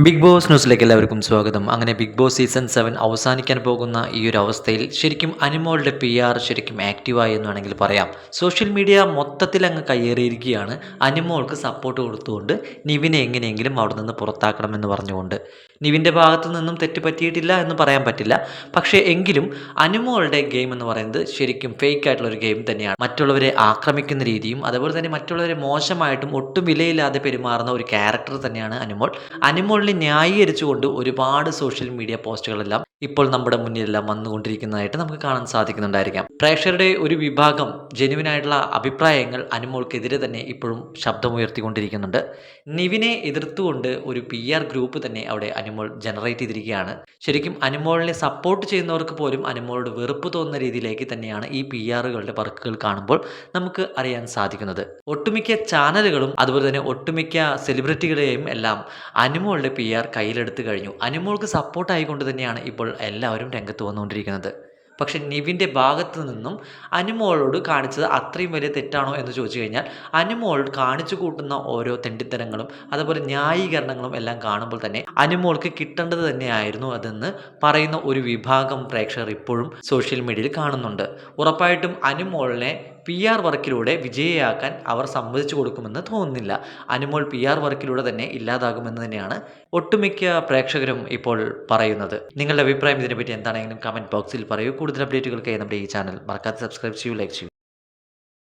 Big boss ന്യൂസിലേക്ക് എല്ലാവർക്കും സ്വാഗതം. അങ്ങനെ ബിഗ് ബോസ് സീസൺ 7 അവസാനിക്കാൻ പോകുന്ന ഈ ഒരു അവസ്ഥയിൽ ശരിക്കും അനിമോളുടെ PR ശരിക്കും ആക്റ്റീവായി എന്ന് വേണമെങ്കിൽ പറയാം. സോഷ്യൽ മീഡിയ മൊത്തത്തിൽ അങ്ങ് കയ്യേറിയിരിക്കുകയാണ്. അനിമോൾക്ക് സപ്പോർട്ട് കൊടുത്തുകൊണ്ട് നിവിനെ എങ്ങനെയെങ്കിലും അവിടെ നിന്ന് പുറത്താക്കണമെന്ന് പറഞ്ഞുകൊണ്ട്. നിവിൻ്റെ ഭാഗത്തു നിന്നും തെറ്റ് പറ്റിയിട്ടില്ല എന്ന് പറയാൻ പറ്റില്ല. പക്ഷേ എങ്കിലും അനിമോളുടെ ഗെയിം എന്ന് പറയുന്നത് ശരിക്കും ഫേക്ക് ആയിട്ടുള്ള ഒരു ഗെയിം തന്നെയാണ്. മറ്റുള്ളവരെ ആക്രമിക്കുന്ന രീതിയും അതുപോലെ തന്നെ മറ്റുള്ളവരെ മോശമായിട്ടും ഒട്ടും വിലയില്ലാതെ പെരുമാറുന്ന ഒരു ക്യാരക്ടർ തന്നെയാണ് അനിമോൾ. അനിമോളിനെ ന്യായീകരിച്ചുകൊണ്ട് ഒരുപാട് സോഷ്യൽ മീഡിയ പോസ്റ്റുകളെല്ലാം ഇപ്പോൾ നമ്മുടെ മുന്നിലെല്ലാം വന്നുകൊണ്ടിരിക്കുന്നതായിട്ട് നമുക്ക് കാണാൻ സാധിക്കുന്നുണ്ടായിരിക്കാം. പ്രേക്ഷകരുടെ ഒരു വിഭാഗം ജെനുവിനായിട്ടുള്ള അഭിപ്രായങ്ങൾ അനിമോൾക്കെതിരെ തന്നെ ഇപ്പോഴും ശബ്ദമുയർത്തിക്കൊണ്ടിരിക്കുന്നുണ്ട്. നിവിനെ എതിർത്തുകൊണ്ട് ഒരു PR ഗ്രൂപ്പ് തന്നെ അവിടെ അനിമോൾ ജനറേറ്റ് ചെയ്തിരിക്കുകയാണ്. ശരിക്കും അനിമോളിനെ സപ്പോർട്ട് ചെയ്യുന്നവർക്ക് പോലും അനിമോളോട് വെറുപ്പ് തോന്നുന്ന രീതിയിലേക്ക് തന്നെയാണ് ഈ PRകളുടെ വർക്കുകൾ കാണുമ്പോൾ നമുക്ക് അറിയാൻ സാധിക്കുന്നത്. ഒട്ടുമിക്ക ചാനലുകളും അതുപോലെ തന്നെ ഒട്ടുമിക്ക സെലിബ്രിറ്റികളെയും എല്ലാം അനിമോളുടെ PR കയ്യിലെടുത്ത് കഴിഞ്ഞു. അനിമോൾക്ക് സപ്പോർട്ടായിക്കൊണ്ട് തന്നെയാണ് ഇപ്പോൾ എല്ലാവരും രംഗത്ത് വന്നുകൊണ്ടിരിക്കുന്നത്. പക്ഷെ നിവിൻ്റെ ഭാഗത്തു നിന്നും അനിമോളോട് കാണിച്ചത് അത്രയും വലിയ തെറ്റാണോ എന്ന് ചോദിച്ചു കഴിഞ്ഞാൽ അനിമോൾ കാണിച്ചു കൂട്ടുന്ന ഓരോ തെണ്ടിത്തരങ്ങളും അതുപോലെ ന്യായീകരണങ്ങളും എല്ലാം കാണുമ്പോൾ തന്നെ അനിമോൾക്ക് കിട്ടേണ്ടത് തന്നെയായിരുന്നു അതെന്ന് പറയുന്ന ഒരു വിഭാഗം പ്രേക്ഷകർ ഇപ്പോഴും സോഷ്യൽ മീഡിയയിൽ കാണുന്നുണ്ട്. ഉറപ്പായിട്ടും അനിമോളിനെ PR വർക്കിലൂടെ വിജയിയാക്കാൻ അവർ സമ്മതിച്ചു കൊടുക്കുമെന്ന് തോന്നുന്നില്ല. അനിമോൾ PR വർക്കിലൂടെ തന്നെ ഇല്ലാതാകുമെന്ന് തന്നെയാണ് ഒട്ടുമിക്ക പ്രേക്ഷകരും ഇപ്പോൾ പറയുന്നത്. നിങ്ങളുടെ അഭിപ്രായം ഇതിനെപ്പറ്റി എന്താണെങ്കിലും കമൻറ്റ് ബോക്സിൽ പറയൂ. കൂടുതൽ അപ്ഡേറ്റുകൾക്കായി നമ്മുടെ ഈ ചാനൽ മറക്കാതെ സബ്സ്ക്രൈബ് ചെയ്യൂ, ലൈക്ക് ചെയ്യൂ.